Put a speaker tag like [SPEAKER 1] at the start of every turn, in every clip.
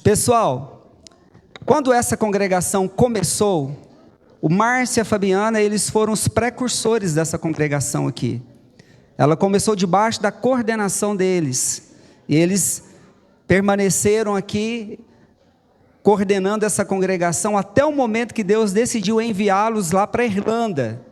[SPEAKER 1] Pessoal, quando essa congregação começou, o Márcio e a Fabiana, eles foram os precursores dessa congregação aqui. Ela começou debaixo da coordenação deles, e eles permaneceram aqui, coordenando essa congregação, até o momento que Deus decidiu enviá-los lá para a Irlanda.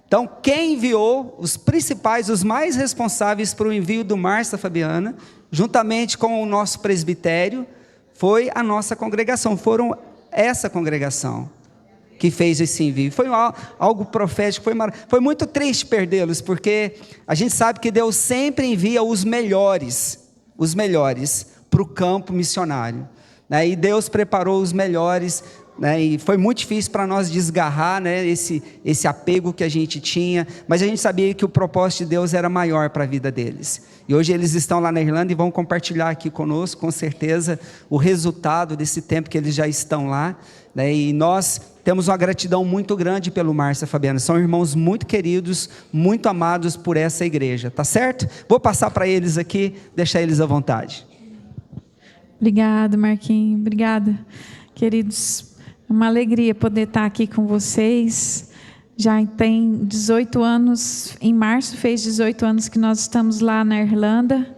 [SPEAKER 1] Então, quem enviou, os principais, os mais responsáveis para o envio do Márcio e da Fabiana, juntamente com o nosso presbitério, foi a nossa congregação, foram essa congregação que fez esse envio. Foi algo profético, foi muito triste perdê-los, porque a gente sabe que Deus sempre envia os melhores para o campo missionário, né? E Deus preparou os melhores, né? E foi muito difícil para nós desgarrar, né, esse apego que a gente tinha, mas a gente sabia que o propósito de Deus era maior para a vida deles. E hoje eles estão lá na Irlanda e vão compartilhar aqui conosco, com certeza, o resultado desse tempo que eles já estão lá, né? E nós temos uma gratidão muito grande pelo Márcio e a Fabiana. São irmãos muito queridos, muito amados por essa igreja, tá certo? Vou passar para eles aqui, deixar eles à vontade.
[SPEAKER 2] Obrigada, Marquinhos. Obrigada, queridos. É uma alegria poder estar aqui com vocês. Já tem 18 anos, em março fez 18 anos que nós estamos lá na Irlanda.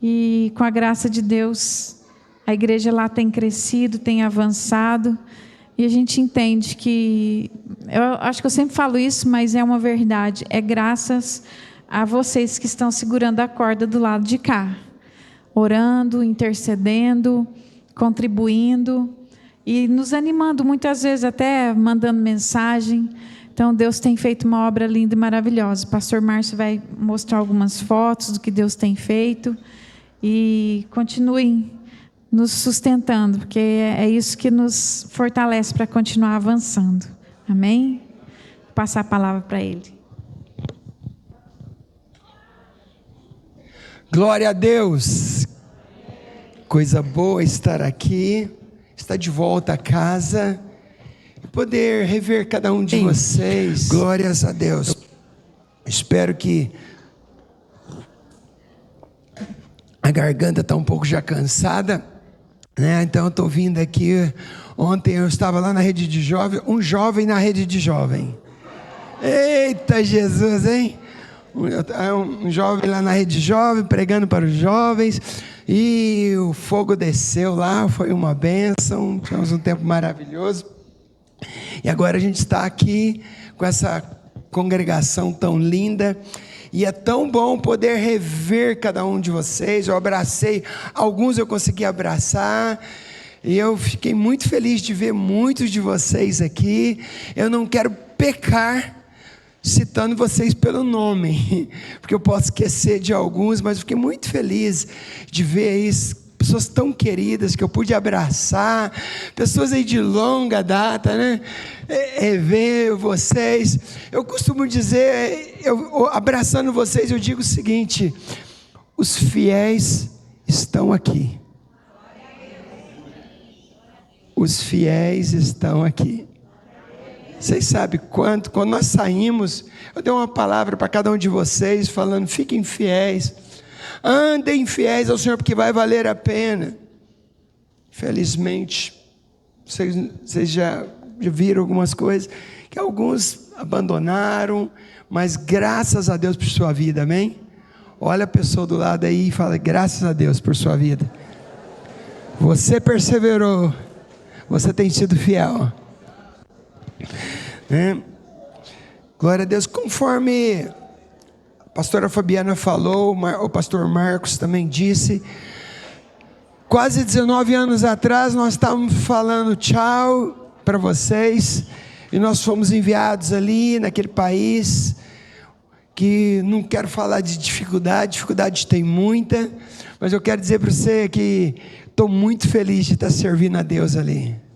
[SPEAKER 2] E com a graça de Deus, a igreja lá tem crescido, tem avançado. E a gente entende que, eu acho que eu sempre falo isso, mas é uma verdade. É graças a vocês que estão segurando a corda do lado de cá. Orando, intercedendo, contribuindo e nos animando, muitas vezes até mandando mensagem. Então Deus tem feito uma obra linda e maravilhosa. O pastor Márcio vai mostrar algumas fotos do que Deus tem feito. E continuem nos sustentando, porque é isso que nos fortalece para continuar avançando. Amém? Vou passar a palavra para ele.
[SPEAKER 3] Glória a Deus. Coisa boa estar aqui, estar de volta a casa e poder rever cada um de vocês. Glórias a Deus. Espero que a garganta está um pouco já cansada, né? Então eu estou vindo aqui. Ontem eu estava lá na rede de jovem, um jovem na rede de jovem. Eita Jesus, hein? Um jovem lá na rede jovem, pregando para os jovens, e o fogo desceu lá, foi uma bênção, tivemos um tempo maravilhoso, e agora a gente está aqui com essa congregação tão linda, e é tão bom poder rever cada um de vocês. Eu abracei, alguns eu consegui abraçar, e eu fiquei muito feliz de ver muitos de vocês aqui. Eu não quero pecar citando vocês pelo nome, porque eu posso esquecer de alguns, mas eu fiquei muito feliz de ver aí pessoas tão queridas que eu pude abraçar, pessoas aí de longa data, né? Ver vocês. Eu costumo dizer, abraçando vocês, eu digo o seguinte: os fiéis estão aqui. Os fiéis estão aqui. Vocês sabem quando nós saímos, eu dei uma palavra para cada um de vocês, falando: fiquem fiéis, andem fiéis ao Senhor, porque vai valer a pena. Felizmente, vocês já viram algumas coisas, que alguns abandonaram, mas graças a Deus por sua vida, amém? Olha a pessoa do lado aí e fala: graças a Deus por sua vida. Você perseverou, você tem sido fiel. Glória a Deus. Conforme a pastora Fabiana falou, o pastor Marcos também disse, quase 19 anos atrás nós estávamos falando tchau para vocês, e nós fomos enviados ali naquele país que não quero falar de dificuldade tem muita, mas eu quero dizer para você que estou muito feliz de estar servindo a Deus ali.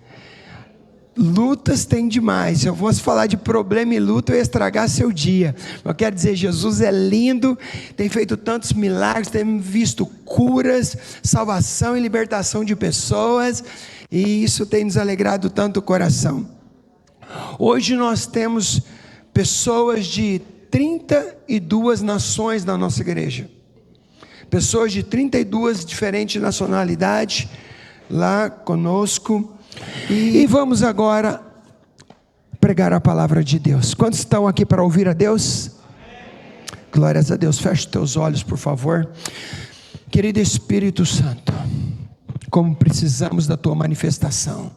[SPEAKER 3] Lutas tem demais. Se eu fosse falar de problema e luta, eu ia estragar seu dia. Eu quero dizer, Jesus é lindo, tem feito tantos milagres, tem visto curas, salvação e libertação de pessoas, e isso tem nos alegrado tanto o coração. Hoje nós temos pessoas de 32 nações na nossa igreja. Pessoas de 32 diferentes nacionalidades, lá conosco. E vamos agora pregar a palavra de Deus. Quantos estão aqui para ouvir a Deus? Glórias a Deus. Feche teus olhos, por favor. Querido Espírito Santo, como precisamos da tua manifestação.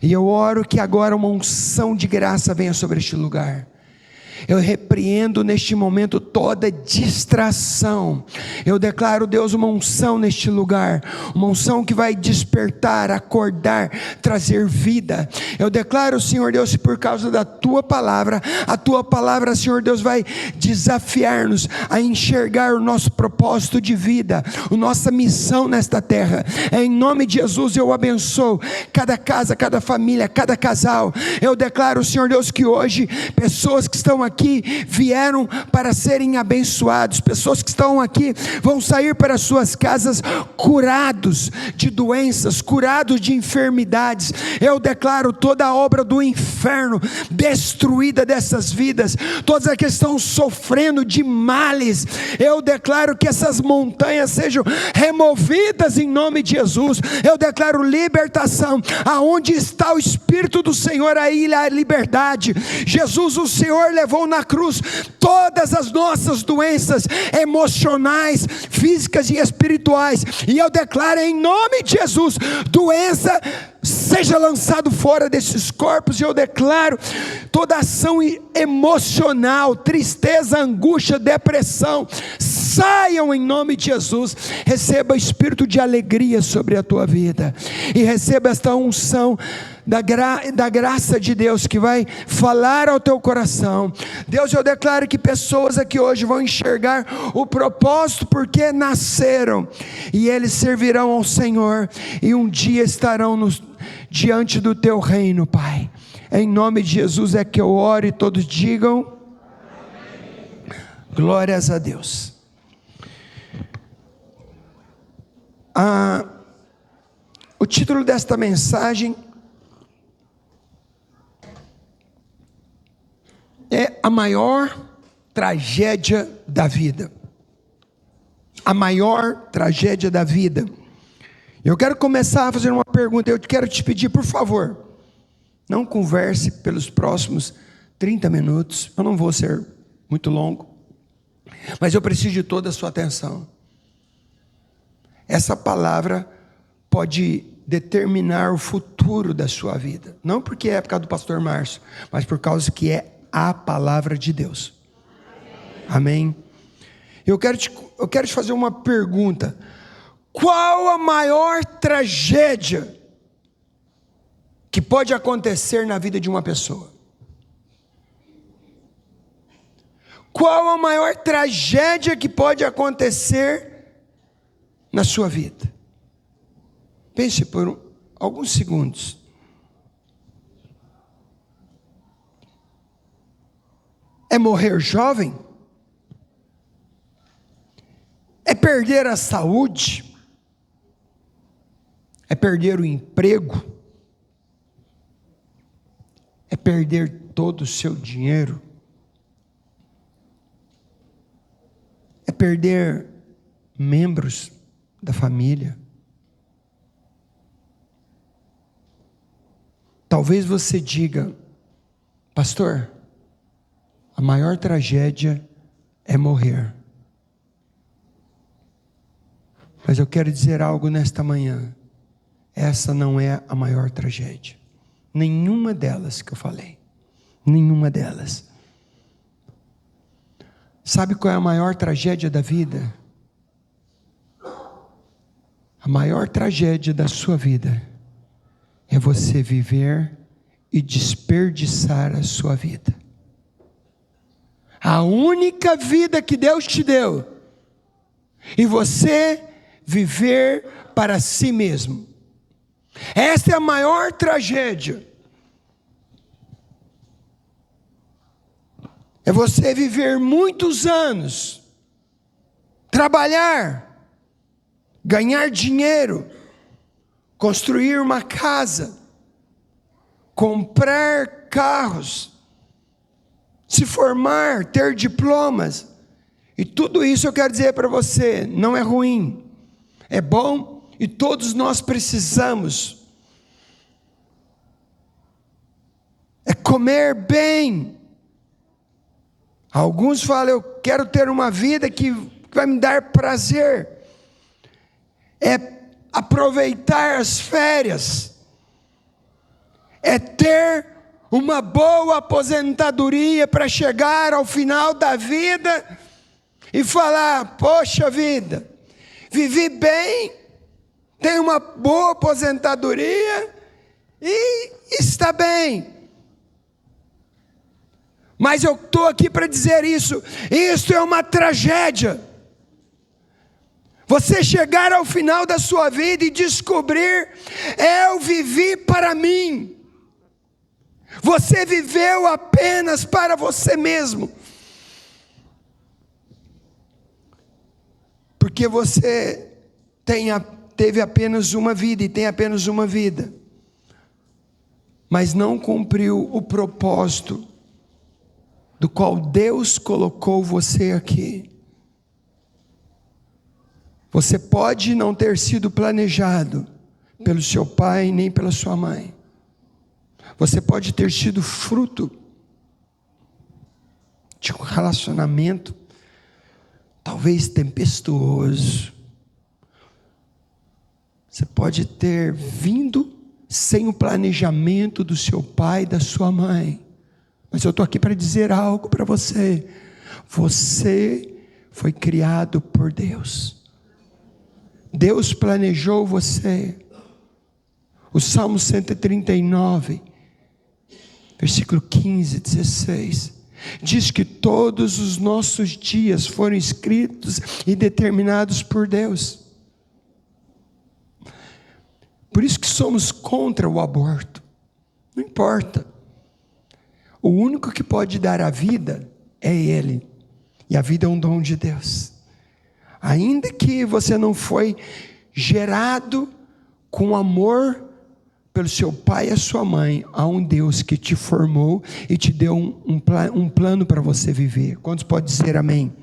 [SPEAKER 3] E eu oro que agora uma unção de graça venha sobre este lugar. Eu repreendo neste momento toda distração. Eu declaro, Deus, uma unção neste lugar, uma unção que vai despertar, acordar, trazer vida. Eu declaro, Senhor Deus, por causa da tua palavra, a tua palavra, Senhor Deus, vai desafiar-nos a enxergar o nosso propósito de vida, a nossa missão nesta terra. Em nome de Jesus eu abençoo cada casa, cada família, cada casal. Eu declaro, Senhor Deus, que hoje pessoas que estão aqui vieram para serem abençoados, pessoas que estão aqui vão sair para suas casas curados de doenças, curados de enfermidades. Eu declaro toda a obra do inferno destruída dessas vidas, todas as que estão sofrendo de males, eu declaro que essas montanhas sejam removidas em nome de Jesus. Eu declaro libertação. Aonde está o Espírito do Senhor, aí há liberdade. Jesus, o Senhor levou na cruz todas as nossas doenças emocionais, físicas e espirituais, e eu declaro em nome de Jesus, doença seja lançado fora desses corpos. E eu declaro toda ação emocional, tristeza, angústia, depressão, saiam em nome de Jesus. Receba espírito de alegria sobre a tua vida, e receba esta unção da graça de Deus que vai falar ao teu coração. Deus, eu declaro que pessoas aqui hoje vão enxergar o propósito porque nasceram, e eles servirão ao Senhor, e um dia estarão diante do teu reino, Pai. Em nome de Jesus é que eu oro, e todos digam amém. Glórias a Deus. O título desta mensagem é a maior tragédia da vida. A maior tragédia da vida. Eu quero começar a fazer uma pergunta. Eu quero te pedir, por favor, não converse pelos próximos 30 minutos. Eu não vou ser muito longo, mas eu preciso de toda a sua atenção. Essa palavra pode determinar o futuro da sua vida. Não porque é por causa do pastor Márcio, mas por causa que é a palavra de Deus. Amém? Eu quero te fazer uma pergunta. Qual a maior tragédia que pode acontecer na vida de uma pessoa? Qual a maior tragédia que pode acontecer na sua vida? Pense por alguns segundos. É morrer jovem? É perder a saúde? É perder o emprego? É perder todo o seu dinheiro? É perder membros da família? Talvez você diga, pastor, a maior tragédia é morrer. Mas eu quero dizer algo nesta manhã. Essa não é a maior tragédia. Nenhuma delas que eu falei. Nenhuma delas. Sabe qual é a maior tragédia da vida? A maior tragédia da sua vida é você viver e desperdiçar a sua vida. A única vida que Deus te deu, e você viver para si mesmo. Esta é a maior tragédia. É você viver muitos anos, trabalhar, ganhar dinheiro, construir uma casa, comprar carros, se formar, ter diplomas. E tudo isso eu quero dizer para você, não é ruim. É bom e todos nós precisamos, é comer bem. Alguns falam, eu quero ter uma vida que vai me dar prazer. É aproveitar as férias. É ter uma boa aposentadoria para chegar ao final da vida e falar, poxa vida, vivi bem, tenho uma boa aposentadoria e está bem. Mas eu estou aqui para dizer isso é uma tragédia. Você chegar ao final da sua vida e descobrir, eu vivi para mim. Você viveu apenas para você mesmo. Porque você teve apenas uma vida e tem apenas uma vida. Mas não cumpriu o propósito do qual Deus colocou você aqui. Você pode não ter sido planejado pelo seu pai nem pela sua mãe. Você pode ter sido fruto de um relacionamento talvez tempestuoso. Você pode ter vindo sem o planejamento do seu pai e da sua mãe. Mas eu estou aqui para dizer algo para você. Você foi criado por Deus. Deus planejou você. O Salmo 139, versículo 15, 16, diz que todos os nossos dias foram escritos e determinados por Deus. Por isso que somos contra o aborto. Não importa. O único que pode dar a vida é Ele. E a vida é um dom de Deus. Ainda que você não foi gerado com amor pelo seu pai e a sua mãe, há um Deus que te formou e te deu um plano para você viver. Quantos podem dizer amém?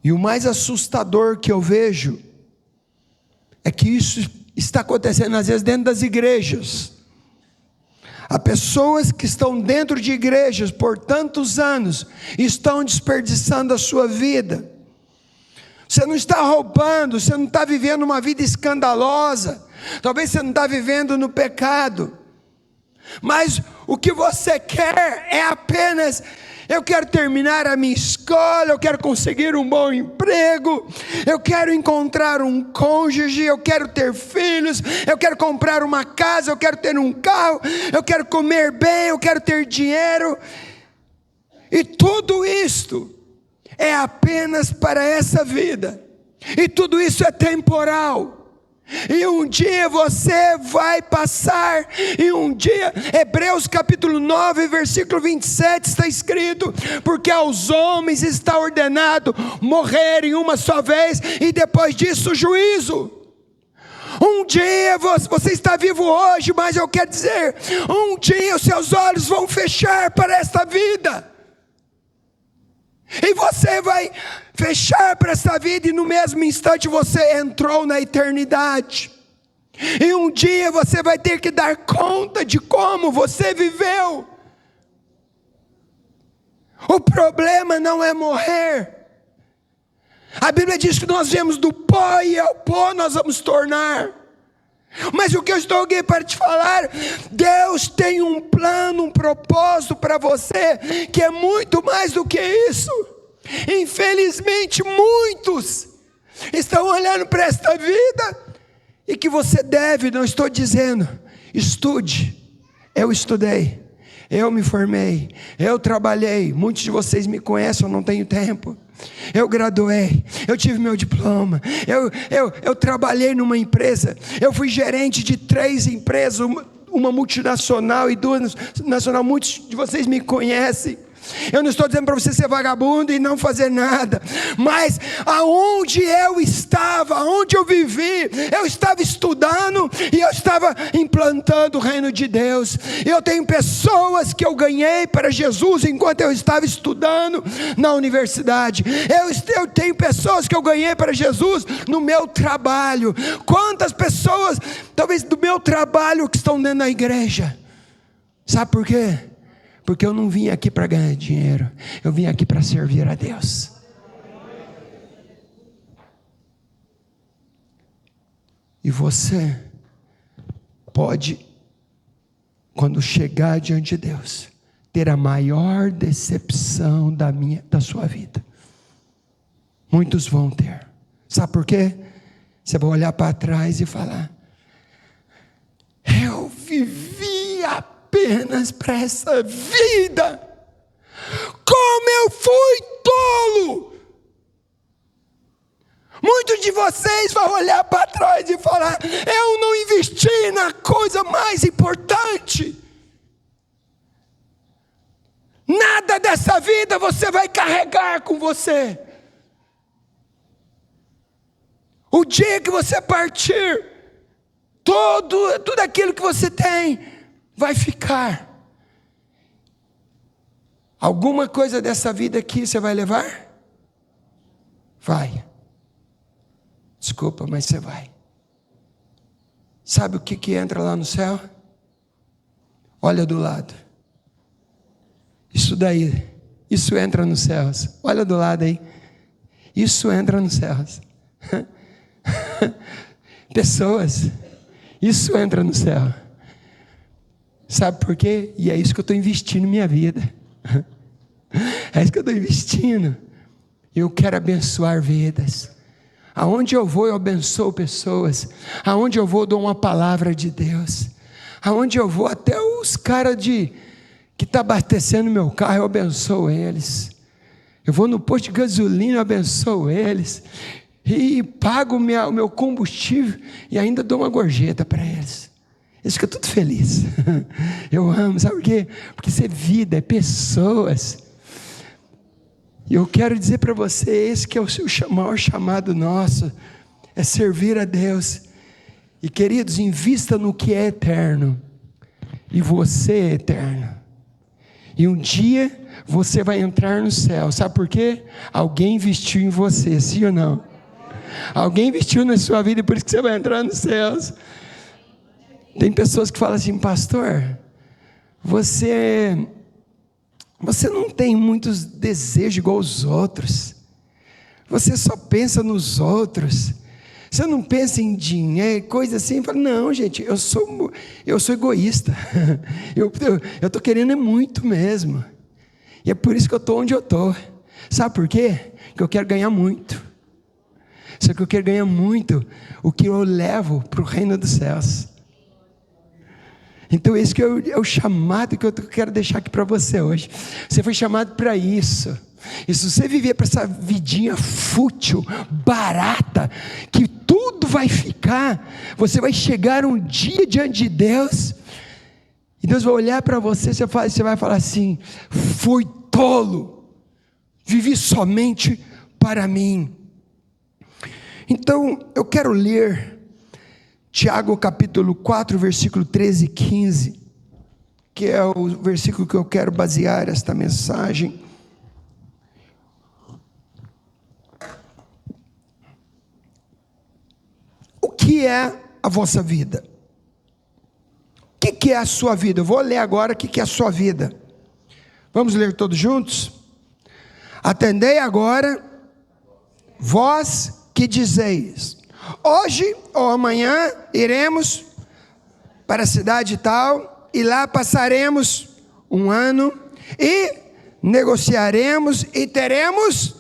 [SPEAKER 3] E o mais assustador que eu vejo é que isso está acontecendo às vezes dentro das igrejas. Há pessoas que estão dentro de igrejas por tantos anos e estão desperdiçando a sua vida. Você não está roubando, você não está vivendo uma vida escandalosa, talvez você não está vivendo no pecado, mas o que você quer é apenas, eu quero terminar a minha escola, eu quero conseguir um bom emprego, eu quero encontrar um cônjuge, eu quero ter filhos, eu quero comprar uma casa, eu quero ter um carro, eu quero comer bem, eu quero ter dinheiro, e tudo isto é apenas para essa vida, e tudo isso é temporal. E um dia você vai passar, e um dia, Hebreus capítulo 9, versículo 27 está escrito, porque aos homens está ordenado morrerem uma só vez, e depois disso o juízo. Um dia, você está vivo hoje, mas eu quero dizer, um dia os seus olhos vão fechar para esta vida, e você vai fechar para essa vida, e no mesmo instante você entrou na eternidade, e um dia você vai ter que dar conta de como você viveu. O problema não é morrer. A Bíblia diz que nós viemos do pó, e ao pó nós vamos tornar. Mas o que eu estou aqui para te falar, Deus tem um plano, um propósito para você, que é muito mais do que isso. Infelizmente muitos estão olhando para esta vida, e que você deve, não estou dizendo, estude, eu estudei, eu me formei, eu trabalhei, muitos de vocês me conhecem, eu não tenho tempo, eu graduei, eu tive meu diploma, eu trabalhei numa empresa, eu fui gerente de 3 empresas, uma multinacional e 2 nacional, muitos de vocês me conhecem, Eu não estou dizendo para você ser vagabundo e não fazer nada, mas aonde eu estava, aonde eu vivi, eu estava estudando e eu estava implantando o reino de Deus. Eu tenho pessoas que eu ganhei para Jesus enquanto eu estava estudando na universidade. Eu tenho pessoas que eu ganhei para Jesus no meu trabalho. Quantas pessoas, talvez do meu trabalho, que estão dentro da igreja? Sabe por quê? Porque eu não vim aqui para ganhar dinheiro, eu vim aqui para servir a Deus. E você pode, quando chegar diante de Deus, ter a maior decepção da sua vida. Muitos vão ter. Sabe por quê? Você vai olhar para trás e falar: eu vivi apenas para essa vida. Como eu fui tolo! Muitos de vocês vão olhar para trás e falar: eu não investi na coisa mais importante. Nada dessa vida você vai carregar com você. O dia que você partir, tudo aquilo que você tem vai ficar. Alguma coisa dessa vida aqui você vai levar? Vai. Desculpa, mas você vai. Sabe o que entra lá no céu? Olha do lado. Isso daí, isso entra nos céus. Olha do lado aí. Isso entra nos céus. Pessoas, isso entra no céu. Sabe por quê? E é isso que eu estou investindo em minha vida. É isso que eu estou investindo. Eu quero abençoar vidas. Aonde eu vou, eu abençoo pessoas. Aonde eu vou, eu dou uma palavra de Deus. Aonde eu vou, até os caras que estão abastecendo meu carro, eu abençoo eles. Eu vou no posto de gasolina, eu abençoo eles. E pago o meu combustível e ainda dou uma gorjeta para eles. Eles ficam tudo felizes. Eu amo, sabe por quê? Porque isso é vida, é pessoas. E eu quero dizer para você, esse que é o maior chamado nosso, é servir a Deus. E queridos, invista no que é eterno. E você é eterno. E um dia você vai entrar no céu. Sabe por quê? Alguém investiu em você, sim ou não? Alguém investiu na sua vida e por isso que você vai entrar nos céus. Tem pessoas que falam assim: pastor, você não tem muitos desejos igual os outros. Você só pensa nos outros. Você não pensa em dinheiro, coisa assim. Eu falo: não, gente, eu sou egoísta. Eu estou querendo muito mesmo. E é por isso que eu estou onde eu estou. Sabe por quê? Porque eu quero ganhar muito. Só que eu quero ganhar muito o que eu levo para o reino dos céus. Então esse que é o chamado que eu quero deixar aqui para você hoje. Você foi chamado para isso. E se você viver para essa vidinha fútil, barata, que tudo vai ficar, você vai chegar um dia diante de Deus, e Deus vai olhar para você, você vai falar assim: fui tolo, vivi somente para mim. Então, eu quero ler Tiago capítulo 4, versículo 13 e 15, que é o versículo que eu quero basear esta mensagem. O que é a vossa vida? O que é a sua vida? Eu vou ler agora o que é a sua vida. Vamos ler todos juntos? Atendei agora, vós que dizeis: hoje ou amanhã iremos para a cidade tal, e lá passaremos um ano, e negociaremos, e teremos.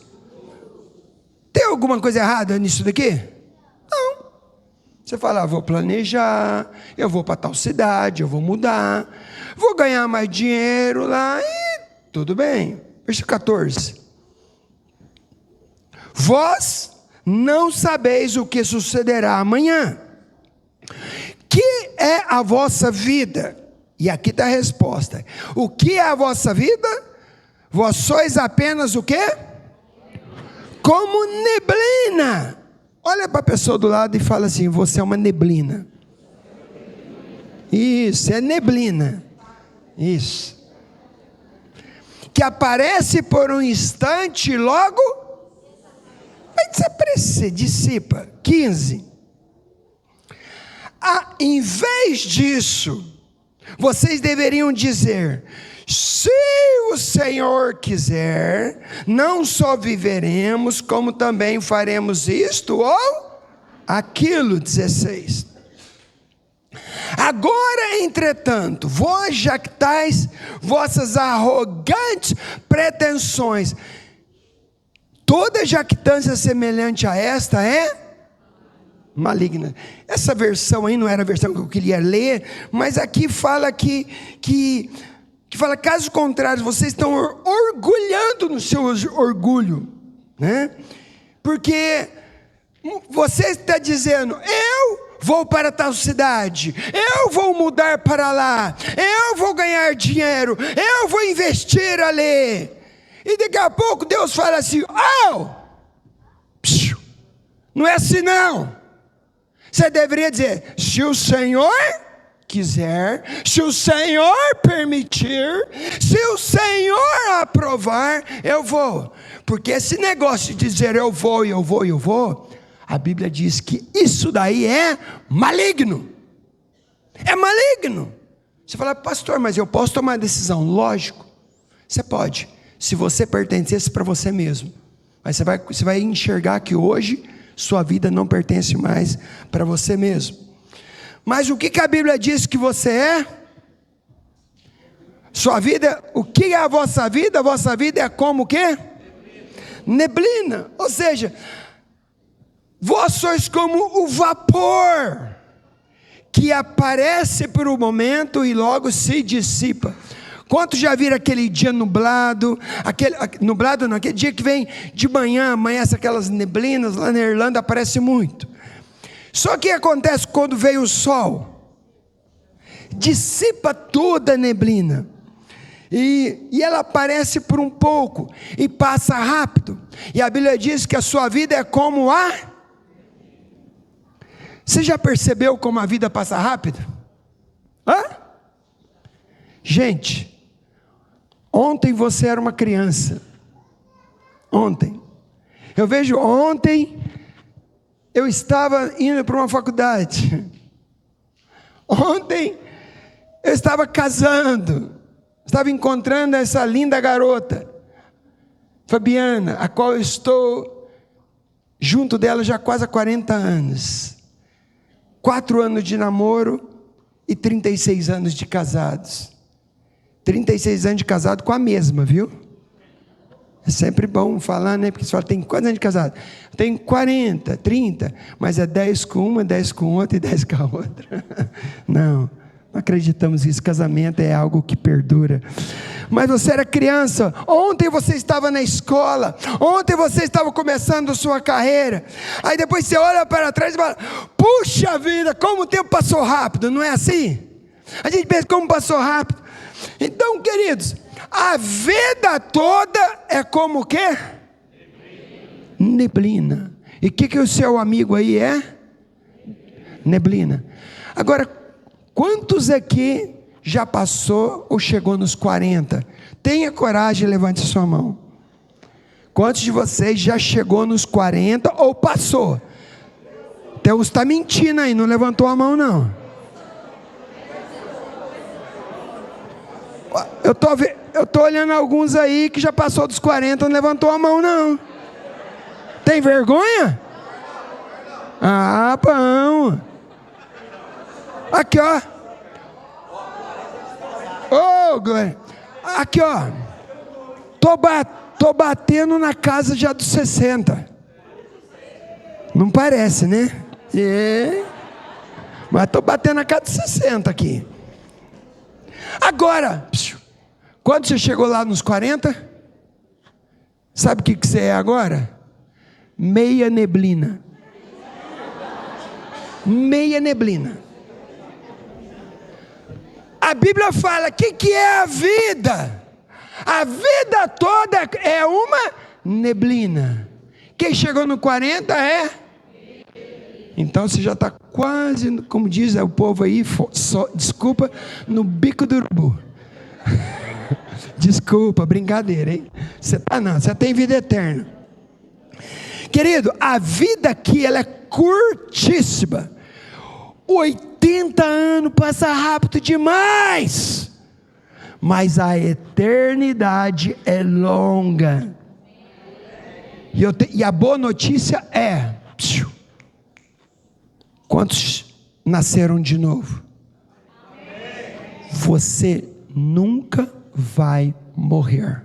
[SPEAKER 3] Tem alguma coisa errada nisso daqui? Não. Você fala: vou planejar, eu vou para tal cidade, eu vou mudar, vou ganhar mais dinheiro lá, e tudo bem. Versículo 14. Vós não sabeis o que sucederá amanhã. Que é a vossa vida? E aqui está a resposta. O que é a vossa vida? Vós sois apenas o quê? Como neblina. Olha para a pessoa do lado e fala assim: você é uma neblina. Isso, é neblina. Isso. Que aparece por um instante e logo vai desaparecer, dissipa. 15. Em vez disso, vocês deveriam dizer: se o Senhor quiser, não só viveremos, como também faremos isto ou aquilo. 16. Agora, entretanto, vós jactais vossas arrogantes pretensões. Toda jactância semelhante a esta é maligna. Essa versão aí não era a versão que eu queria ler, mas aqui fala que fala, caso contrário, vocês estão orgulhando no seu orgulho, né? Porque você está dizendo: eu vou para tal cidade, eu vou mudar para lá, eu vou ganhar dinheiro, eu vou investir ali. E daqui a pouco Deus fala assim: oh, não é assim não. Você deveria dizer: se o Senhor quiser, se o Senhor permitir, se o Senhor aprovar, eu vou. Porque esse negócio de dizer eu vou, a Bíblia diz que isso daí é maligno. É maligno. Você fala: pastor, mas eu posso tomar decisão? Lógico, você pode, se você pertencesse para você mesmo. Mas você vai enxergar que hoje sua vida não pertence mais para você mesmo. Mas o que a Bíblia diz que você é? Sua vida, o que é a vossa vida? A vossa vida é como o quê? Neblina. Ou seja, vós sois como o vapor que aparece por um momento e logo se dissipa. Quantos já viram aquele dia nublado? Aquele dia que vem de manhã, amanhece aquelas neblinas, lá na Irlanda aparece muito. Só que acontece quando veio o sol? Dissipa toda a neblina. E ela aparece por um pouco e passa rápido. E a Bíblia diz que a sua vida é como a... Você já percebeu como a vida passa rápido? Hã? Gente, ontem você era uma criança. Ontem eu estava indo para uma faculdade. Ontem eu estava casando. Estava encontrando essa linda garota, Fabiana, a qual eu estou junto dela já quase há 40 anos. 4 anos de namoro e 36 anos de casados. 36 anos de casado com a mesma, viu? É sempre bom falar, né? Porque você fala: tem quantos anos de casado? Tem 40, 30, mas é 10 com uma, 10 com outra e 10 com a outra. Não acreditamos nisso. Casamento é algo que perdura. Mas você era criança, ontem você estava na escola, ontem você estava começando a sua carreira, aí depois você olha para trás e fala: puxa vida, como o tempo passou rápido. Não é assim? A gente pensa: como passou rápido. Então, queridos, a vida toda é como o quê? Neblina. E o que o seu amigo aí é? Neblina. Agora, quantos aqui já passou ou chegou nos 40? Tenha coragem e levante sua mão. Quantos de vocês já chegou nos 40 ou passou? Deus está mentindo aí, não levantou a mão não. Eu estou olhando alguns aí que já passou dos 40, não levantou a mão não. Tem vergonha? Ah, bom. Aqui, ó. Ô, Glória. Aqui, ó. Tô batendo na casa já dos 60. Não parece, né? É. Mas tô batendo na casa dos 60 aqui. Agora, quando você chegou lá nos 40, sabe o que você é agora? Meia neblina. Meia neblina. A Bíblia fala: o que é a vida? A vida toda é uma neblina. Quem chegou no 40 é? Então você já está quase, como diz o povo aí, desculpa, no bico do urubu. Desculpa, brincadeira, hein? Você tem vida eterna. Querido, a vida aqui, ela é curtíssima. 80 anos passa rápido demais. Mas a eternidade é longa. E a boa notícia é: quantos nasceram de novo? Você nunca vai morrer.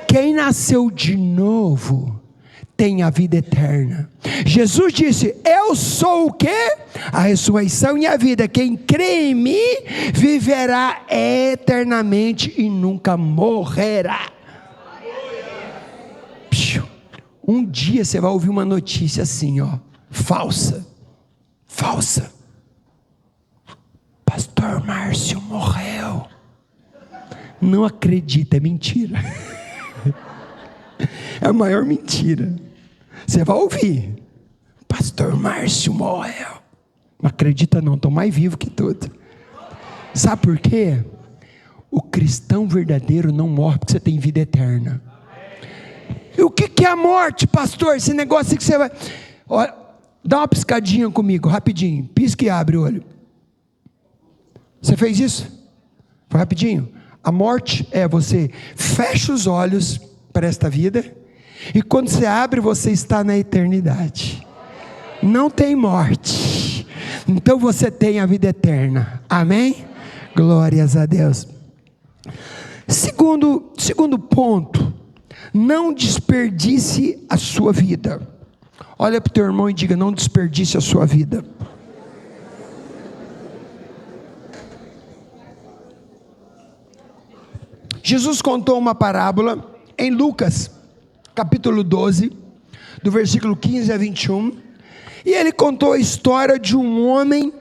[SPEAKER 3] Quem nasceu de novo tem a vida eterna. Jesus disse: eu sou o quê? A ressurreição e a vida. Quem crê em mim viverá eternamente e nunca morrerá. Um dia você vai ouvir uma notícia assim, ó, falsa. Pastor Márcio morreu. Não acredita, é mentira. É a maior mentira. Você vai ouvir: Pastor Márcio morreu. Não acredita não, estou mais vivo que tudo. Sabe por quê? O cristão verdadeiro não morre porque você tem vida eterna. E o que é a morte, pastor? Esse negócio que você vai... Olha, dá uma piscadinha comigo, rapidinho. Pisca e abre o olho. Você fez isso? Foi rapidinho. A morte é você fecha os olhos para esta vida, e quando você abre, você está na eternidade. Não tem morte. Então você tem a vida eterna. Amém? Glórias a Deus. Segundo ponto: não desperdice a sua vida. Olha para o teu irmão e diga: não desperdice a sua vida. Jesus contou uma parábola em Lucas, capítulo 12, do versículo 15 a 21, e ele contou a história de um homem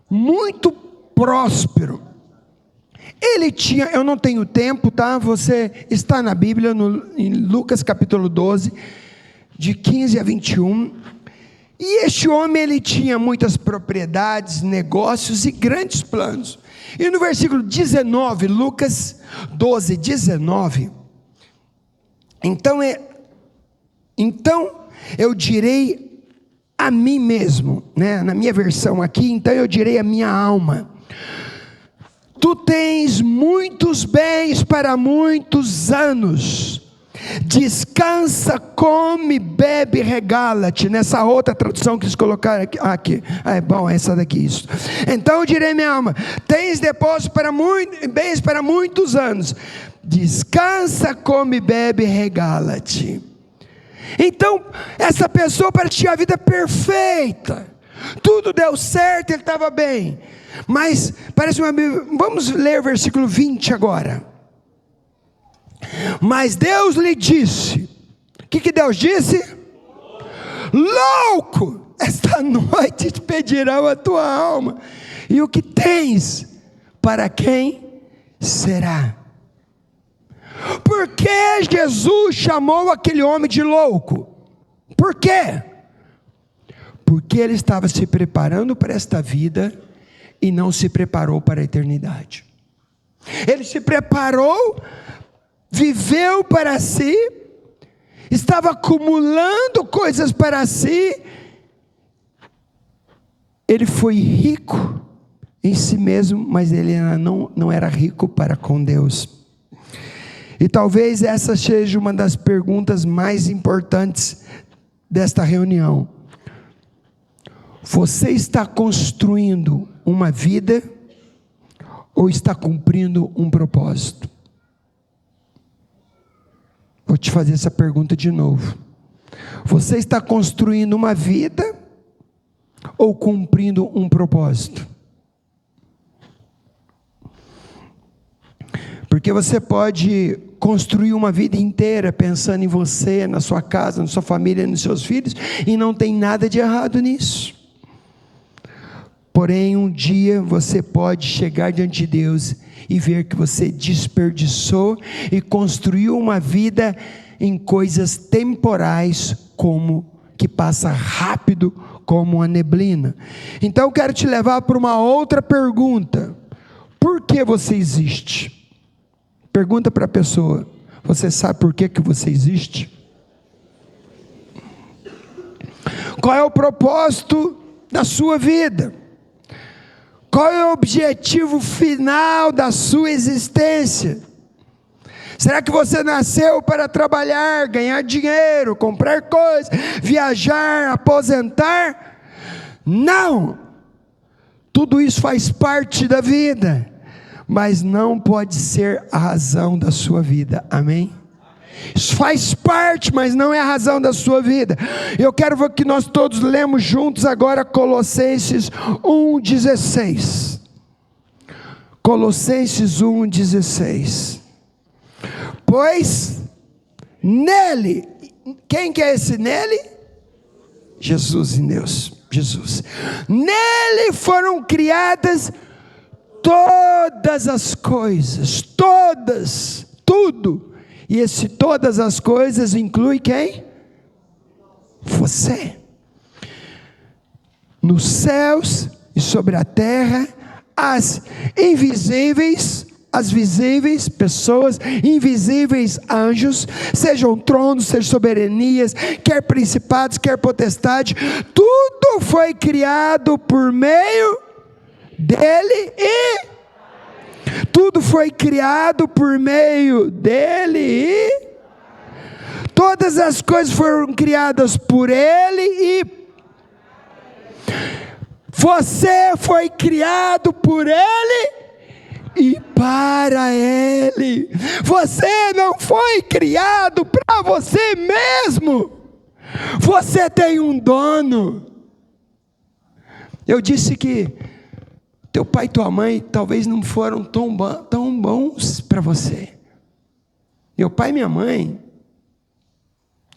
[SPEAKER 3] muito próspero. Ele tinha, eu não tenho tempo, tá? Você está na Bíblia, em Lucas capítulo 12, de 15 a 21, e este homem, ele tinha muitas propriedades, negócios e grandes planos. E no versículo 19, Lucas 12, 19, então eu direi a mim mesmo, né? Na minha versão aqui, então eu direi a minha alma: tu tens muitos bens para muitos anos, descansa, come, bebe, regala-te. Nessa outra tradução que eles colocaram aqui. É bom, essa daqui, isso. Então eu direi minha alma: tens depósito bens para muitos anos, descansa, come, bebe, regala-te. Então essa pessoa parecia a vida perfeita, tudo deu certo, ele estava bem. Mas parece uma... Vamos ler o versículo 20 agora. Mas Deus lhe disse... O que Deus disse? Louco! Esta noite te pedirão a tua alma, e o que tens, para quem será? Por que Jesus chamou aquele homem de louco? Por quê? Porque ele estava se preparando para esta vida e não se preparou para a eternidade. Ele se preparou, viveu para si, estava acumulando coisas para si. Ele foi rico em si mesmo, mas ele não era rico para com Deus. E talvez essa seja uma das perguntas mais importantes desta reunião. Você está construindo uma vida ou está cumprindo um propósito? Vou te fazer essa pergunta de novo. Você está construindo uma vida ou cumprindo um propósito? Porque você pode construir uma vida inteira pensando em você, na sua casa, na sua família, nos seus filhos, e não tem nada de errado nisso. Porém, um dia você pode chegar diante de Deus e ver que você desperdiçou e construiu uma vida em coisas temporais, como que passa rápido como a neblina. Então eu quero te levar para uma outra pergunta: por que você existe? Pergunta para a pessoa: você sabe por que você existe? Qual é o propósito da sua vida? Qual é o objetivo final da sua existência? Será que você nasceu para trabalhar, ganhar dinheiro, comprar coisas, viajar, aposentar? Não! Tudo isso faz parte da vida, mas não pode ser a razão da sua vida. Amém? Isso faz parte, mas não é a razão da sua vida. Eu quero que nós todos lemos juntos agora Colossenses 1,16. Colossenses 1,16. Pois nele, quem que é esse nele? Jesus em Deus, Jesus. Nele foram criadas todas as coisas, todas, tudo. E esse todas as coisas inclui quem? Você. Nos céus e sobre a terra, as invisíveis, as visíveis, pessoas, invisíveis, anjos, sejam tronos, sejam soberanias, quer principados, quer potestade, tudo foi criado por meio dele e tudo foi criado por meio dele e todas as coisas foram criadas por ele e você foi criado por ele e para ele. Você não foi criado para você mesmo. Você tem um dono. Eu disse que teu pai e tua mãe talvez não foram tão bons para você. Meu pai e minha mãe,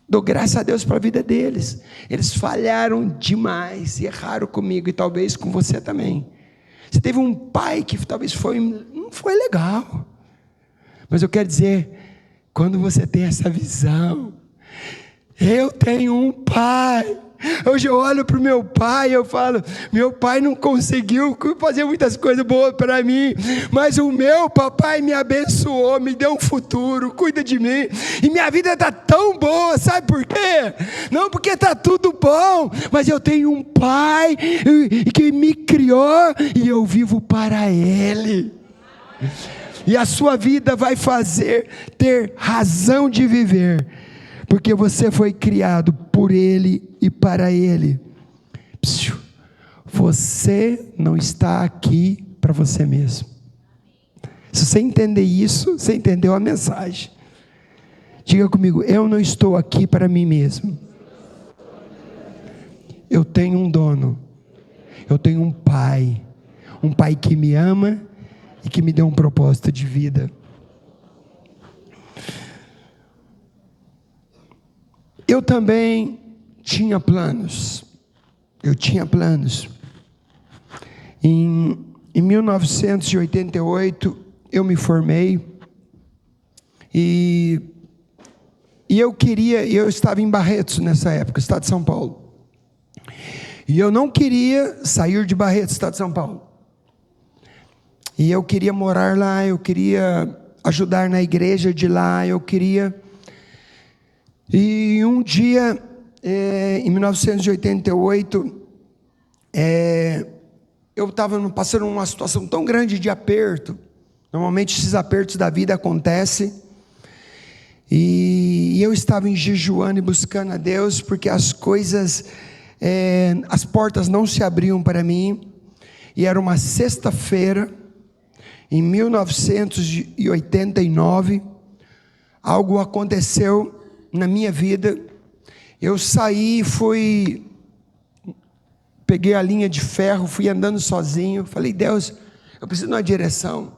[SPEAKER 3] dou graças a Deus para a vida deles. Eles falharam demais, erraram comigo e talvez com você também. Você teve um pai que talvez não foi legal. Mas eu quero dizer, quando você tem essa visão, eu tenho um pai. Hoje eu olho para o meu pai e eu falo, meu pai não conseguiu fazer muitas coisas boas para mim, mas o meu papai me abençoou, me deu um futuro, cuida de mim, e minha vida está tão boa, sabe por quê? Não porque está tudo bom, mas eu tenho um pai que me criou e eu vivo para ele. E a sua vida vai ter razão de viver, porque você foi criado por ele e para ele. Você não está aqui para você mesmo. Se você entender isso, você entendeu a mensagem. Diga comigo: eu não estou aqui para mim mesmo. Eu tenho um dono. Eu tenho um pai que me ama e que me deu um propósito de vida. Eu também tinha planos. Em 1988 eu me formei e eu estava em Barretos nessa época, estado de São Paulo. E eu não queria sair de Barretos, estado de São Paulo. E eu queria morar lá, eu queria ajudar na igreja de lá, E um dia, em 1988, eu estava passando uma situação tão grande de aperto. Normalmente esses apertos da vida acontecem. E eu estava jejuando e buscando a Deus, porque as coisas, as portas não se abriam para mim. E era uma sexta-feira, em 1989, algo aconteceu na minha vida. Eu saí, peguei a linha de ferro, fui andando sozinho, falei: Deus, eu preciso de uma direção.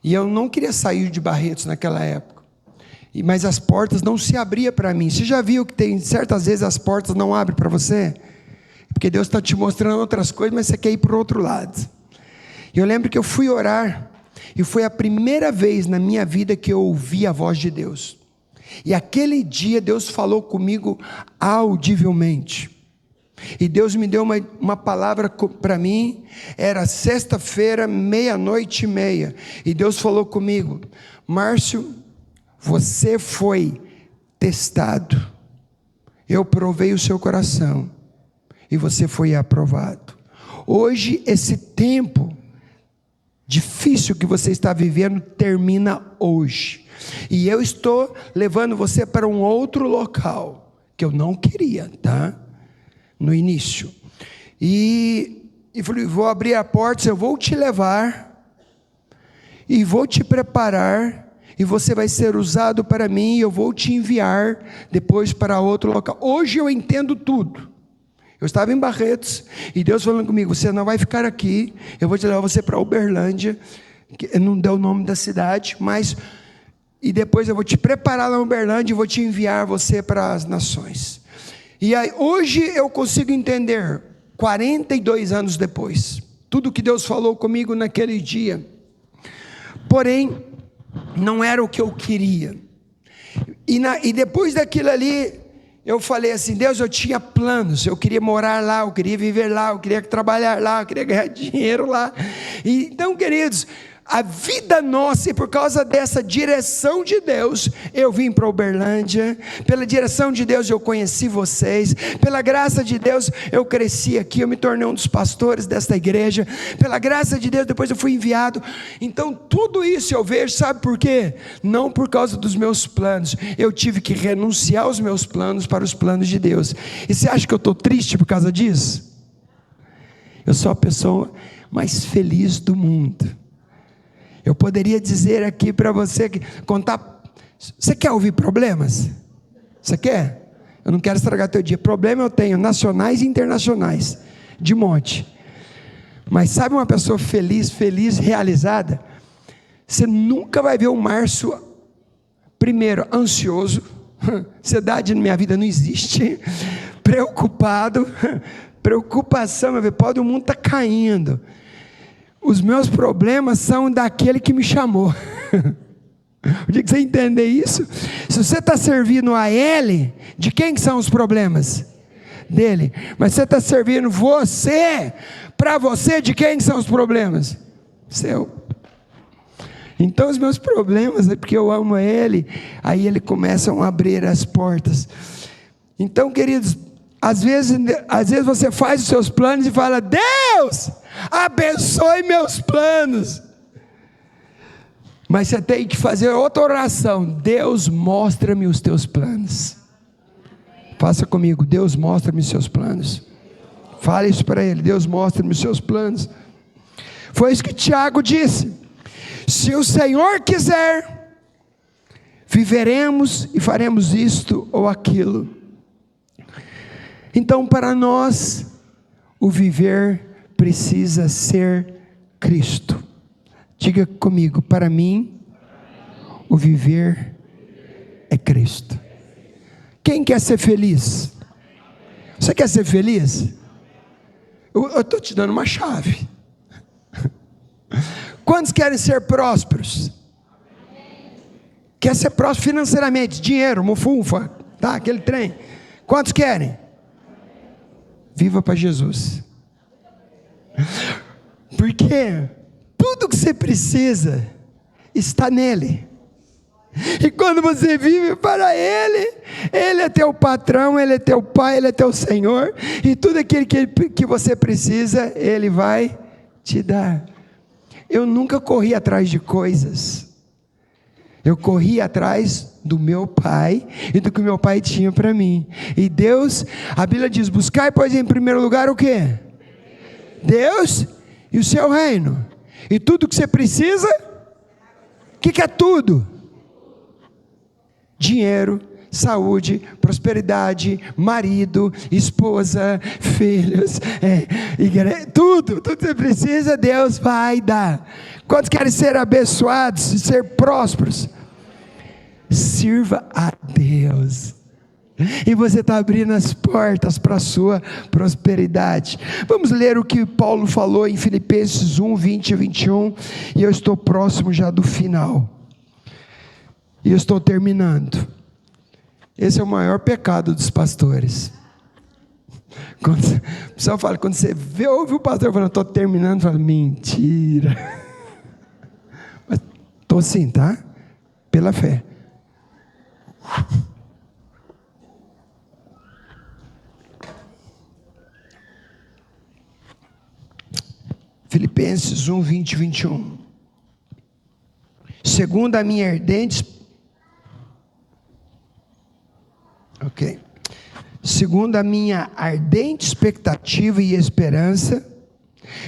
[SPEAKER 3] E eu não queria sair de Barretos naquela época, mas as portas não se abriam para mim. Você já viu que tem certas vezes as portas não abrem para você? Porque Deus está te mostrando outras coisas, mas você quer ir para o outro lado. E eu lembro que eu fui orar, E foi a primeira vez na minha vida que eu ouvi a voz de Deus. E aquele dia Deus falou comigo audivelmente. E Deus me deu uma palavra para mim. Era sexta-feira, 00:30. E Deus falou comigo: Márcio, você foi testado. Eu provei o seu coração. E você foi aprovado. Hoje esse tempo difícil que você está vivendo termina hoje. E eu estou levando você para um outro local, que eu não queria, tá? No início. E falei, vou abrir a porta, eu vou te levar, e vou te preparar, e você vai ser usado para mim, e eu vou te enviar depois para outro local. Hoje eu entendo tudo. Eu estava em Barretos, e Deus falando comigo, você não vai ficar aqui, eu vou te levar você para Uberlândia, que não deu o nome da cidade, mas... E depois eu vou te preparar lá em Uberlândia e vou te enviar você para as nações. E aí, hoje eu consigo entender, 42 anos depois, tudo que Deus falou comigo naquele dia. Porém, não era o que eu queria. E depois daquilo ali, eu falei assim, Deus, eu tinha planos, eu queria morar lá, eu queria viver lá, eu queria trabalhar lá, eu queria ganhar dinheiro lá. Então, queridos, a vida nossa, e por causa dessa direção de Deus, eu vim para Uberlândia. Pela direção de Deus eu conheci vocês. Pela graça de Deus eu cresci aqui, eu me tornei um dos pastores desta igreja. Pela graça de Deus depois eu fui enviado. Então tudo isso eu vejo, sabe por quê? Não por causa dos meus planos. Eu tive que renunciar aos meus planos para os planos de Deus. E você acha que eu estou triste por causa disso? Eu sou a pessoa mais feliz do mundo. Eu poderia dizer aqui para você, contar, você quer ouvir problemas? Você quer? Eu não quero estragar teu dia. Problema eu tenho, nacionais e internacionais, de monte. Mas sabe uma pessoa feliz, realizada? Você nunca vai ver o Márcio, primeiro, ansioso, ansiedade na minha vida não existe, preocupado, preocupação, meu filho, pode o mundo estar caindo. Os meus problemas são daquele que me chamou. O dia que você entender isso, se você está servindo a Ele, de quem que são os problemas? Dele. Mas você está servindo você, para você, de quem que são os problemas? Seu. Então os meus problemas é porque eu amo Ele, aí Ele começa a abrir as portas. Então, queridos, às vezes você faz os seus planos e fala, Deus, abençoe meus planos. Mas você tem que fazer outra oração. Deus, mostra-me os teus planos. Faça comigo, Deus, mostra-me os seus planos. Fale isso para Ele, Deus, mostra-me os seus planos. Foi isso que Tiago disse. Se o Senhor quiser, viveremos e faremos isto ou aquilo. Então, para nós, o viver precisa ser Cristo. Diga comigo, para mim, o viver é Cristo. Quem quer ser feliz? Você quer ser feliz? Eu estou te dando uma chave. Quantos querem ser prósperos? Quer ser próspero financeiramente? Dinheiro, mufunfa, tá? Aquele trem. Quantos querem? Viva para Jesus. Porque tudo que você precisa está nele. E quando você vive para Ele, Ele é teu patrão, Ele é teu pai, Ele é teu Senhor. E tudo aquilo que você precisa, Ele vai te dar. Eu nunca corri atrás de coisas. Eu corri atrás do meu pai e do que o meu pai tinha para mim. E Deus, a Bíblia diz, buscai pois em primeiro lugar o quê? Deus e o seu reino. E tudo que você precisa, o que é tudo? Dinheiro, saúde, prosperidade, marido, esposa, filhos, tudo que você precisa, Deus vai dar. Quantos querem ser abençoados e ser prósperos? Sirva a Deus. E você está abrindo as portas para a sua prosperidade. Vamos ler o que Paulo falou em Filipenses 1, 20 e 21. E eu estou próximo já do final. E eu estou terminando. Esse é o maior pecado dos pastores. O pessoal fala, quando você ouve o pastor falando, estou terminando, fala, mentira. Mas estou sim, tá? Pela fé. Filipenses 1, 20 e 21. Segundo a minha ardente... Ok. Segundo a minha ardente expectativa e esperança,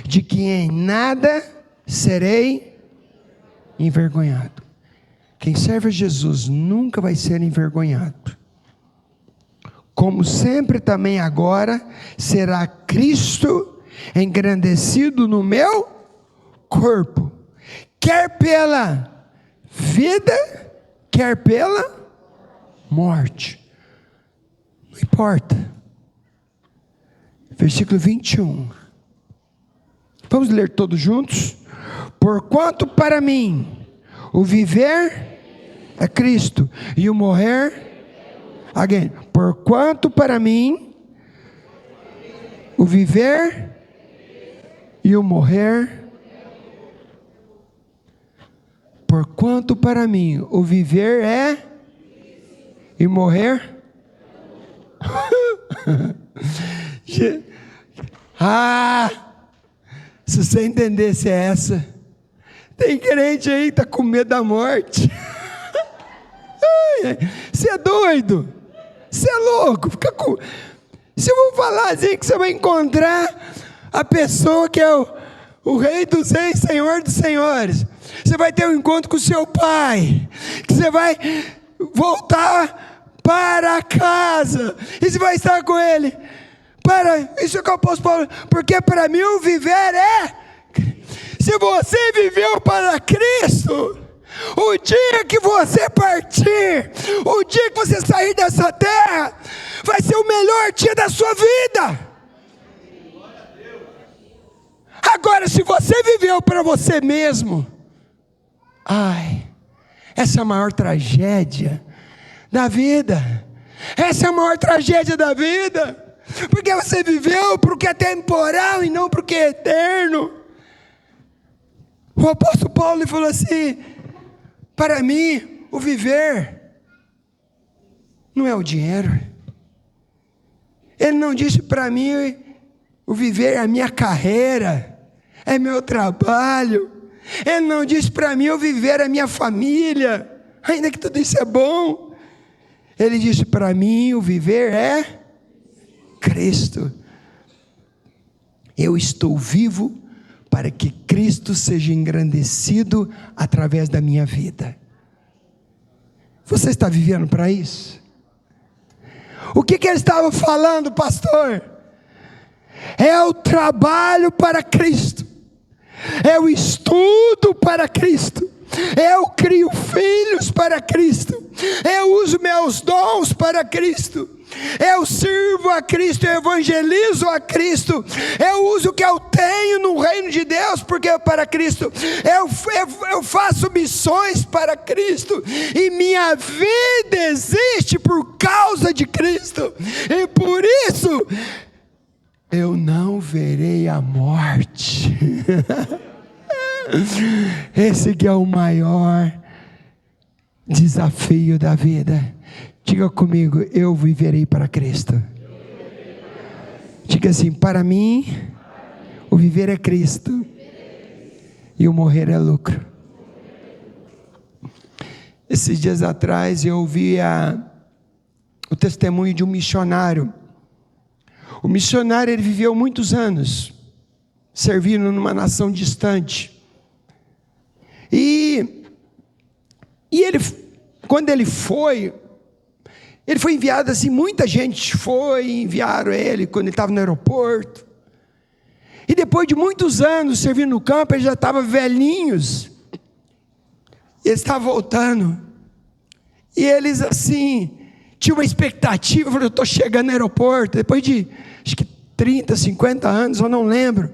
[SPEAKER 3] de que em nada serei envergonhado. Quem serve a Jesus nunca vai ser envergonhado. Como sempre também agora, será Cristo engrandecido no meu corpo, quer pela vida, quer pela morte. Não importa. Versículo 21. Vamos ler todos juntos? Porquanto para mim o viver é Cristo e o morrer, again, porquanto para mim o viver e o morrer, porquanto para mim o viver é e morrer. Se você entendesse essa, tem crente aí que está com medo da morte. Você é doido, você é louco. Se eu vou falar assim, que você vai encontrar a pessoa que é o Rei dos Reis, Senhor dos Senhores. Você vai ter um encontro com o seu pai, que você vai voltar para casa, e você vai estar com ele. Isso é o que eu posso falar, porque para mim o viver é. Se você viveu para Cristo, o dia que você partir, o dia que você sair dessa terra, vai ser o melhor dia da sua vida. Agora, se você viveu para você mesmo, essa é a maior tragédia da vida. Essa é a maior tragédia da vida, porque você viveu para o que é temporal e não para o que é eterno. O apóstolo Paulo falou assim: para mim o viver não é o dinheiro. Ele não disse para mim o viver é a minha carreira, é meu trabalho. Ele não disse para mim o viver é a minha família, ainda que tudo isso é bom. Ele disse para mim o viver é Cristo. Eu estou vivo para que Cristo seja engrandecido através da minha vida. Você está vivendo para isso? O que ele estava falando, pastor? É o trabalho para Cristo, é o estudo para Cristo, eu crio filhos para Cristo, eu uso meus dons para Cristo, eu sirvo a Cristo, eu evangelizo a Cristo, eu uso o que eu tenho no reino de Deus, porque é para Cristo, eu faço missões para Cristo, e minha vida existe por causa de Cristo, e por isso eu não verei a morte. Esse que é o maior desafio da vida. Diga comigo: eu viverei para Cristo. Diga assim: para mim o viver é Cristo e o morrer é lucro. Esses dias atrás eu ouvi o testemunho de um missionário. O missionário, ele viveu muitos anos servindo numa nação distante. E ele, quando ele foi enviado assim, muita gente enviaram ele quando ele estava no aeroporto. E depois de muitos anos servindo no campo, ele já estava velhinhos. E ele estava voltando. E eles assim, tinha uma expectativa, eu falei, eu estou chegando no aeroporto, depois de, acho que 30, 50 anos, eu não lembro.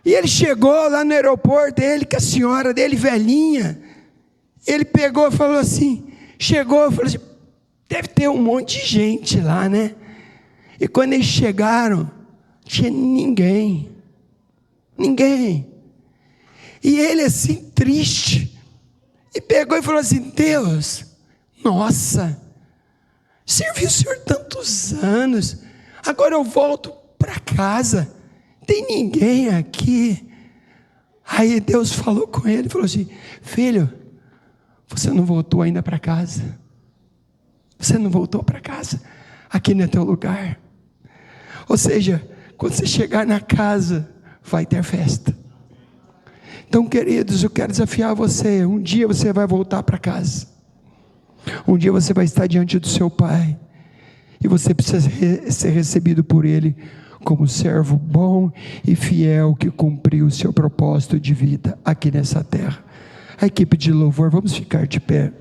[SPEAKER 3] E ele chegou lá no aeroporto, ele com a senhora dele, velhinha, ele pegou e falou assim, chegou e falou assim, deve ter um monte de gente lá, né? E quando eles chegaram, não tinha ninguém. E ele assim, triste, e pegou e falou assim, Deus, nossa, servi o Senhor tantos anos, agora eu volto para casa, tem ninguém aqui. Aí Deus falou com ele, falou assim, filho, você não voltou ainda para casa, você não voltou para casa, aqui não é teu lugar. Ou seja, quando você chegar na casa, vai ter festa. Então, queridos, eu quero desafiar você, um dia você vai voltar para casa, um dia você vai estar diante do seu Pai, e você precisa ser recebido por Ele, como servo bom e fiel, que cumpriu o seu propósito de vida, aqui nessa terra. A equipe de louvor, vamos ficar de pé.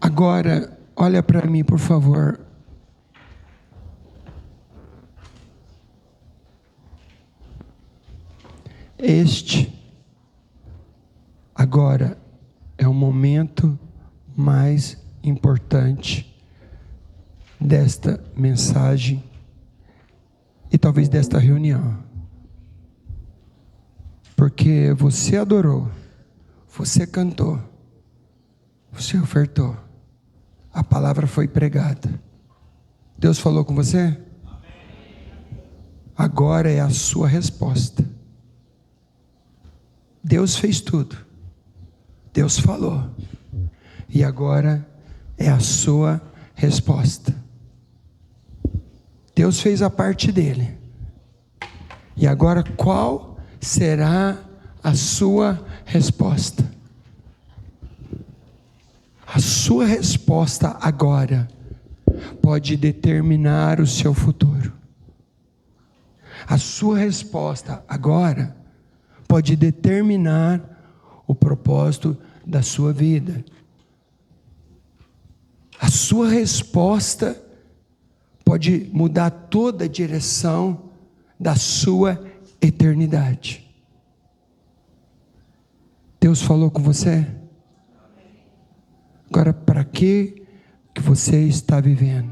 [SPEAKER 3] Agora, olha para mim, por favor. Este, agora, é o momento mais importante desta mensagem e talvez desta reunião. Porque você adorou, você cantou, você ofertou. A palavra foi pregada. Deus falou com você? Agora é a sua resposta. Deus fez tudo. Deus falou. E agora é a sua resposta. Deus fez a parte dele. E agora qual será a sua resposta? A sua resposta agora pode determinar o seu futuro. A sua resposta agora pode determinar o propósito da sua vida. A sua resposta pode mudar toda a direção da sua eternidade. Deus falou com você? Agora, para que você está vivendo?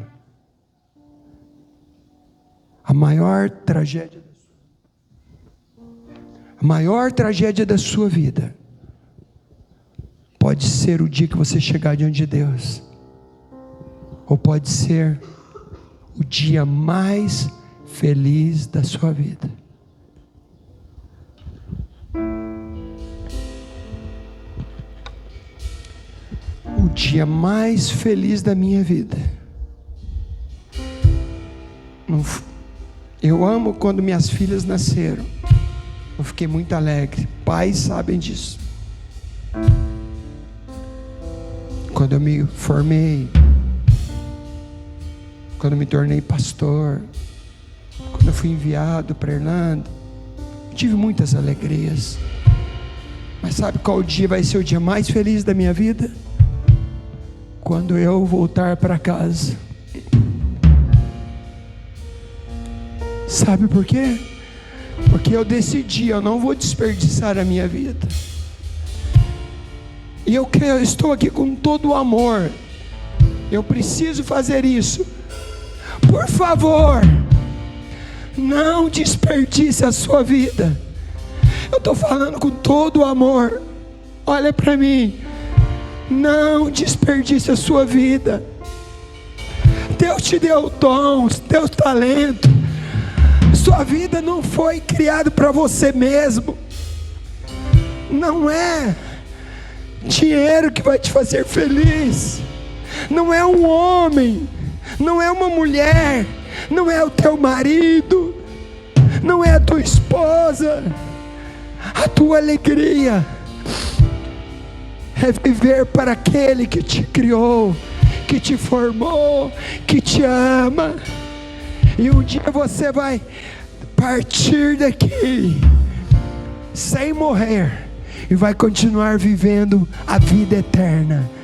[SPEAKER 3] A maior tragédia da sua vida pode ser o dia que você chegar diante de Deus, ou pode ser o dia mais feliz da sua vida. O dia mais feliz da minha vida. Eu amo quando minhas filhas nasceram. Eu fiquei muito alegre. Pais sabem disso. Quando eu me formei, quando eu me tornei pastor, quando eu fui enviado para Irlanda, tive muitas alegrias. Mas sabe qual dia vai ser o dia mais feliz da minha vida? Quando eu voltar para casa. Sabe por quê? Porque eu decidi, eu não vou desperdiçar a minha vida. E eu estou aqui com todo o amor. Eu preciso fazer isso. Por favor, não desperdice a sua vida. Eu estou falando com todo o amor. Olha para mim. Não desperdice a sua vida. Deus te deu dons, deu talento. Sua vida não foi criada para você mesmo. Não é dinheiro que vai te fazer feliz. Não é um homem, não é uma mulher, não é o teu marido, não é a tua esposa. A tua alegria é viver para aquele que te criou, que te formou, que te ama. E um dia você vai partir daqui sem morrer e vai continuar vivendo a vida eterna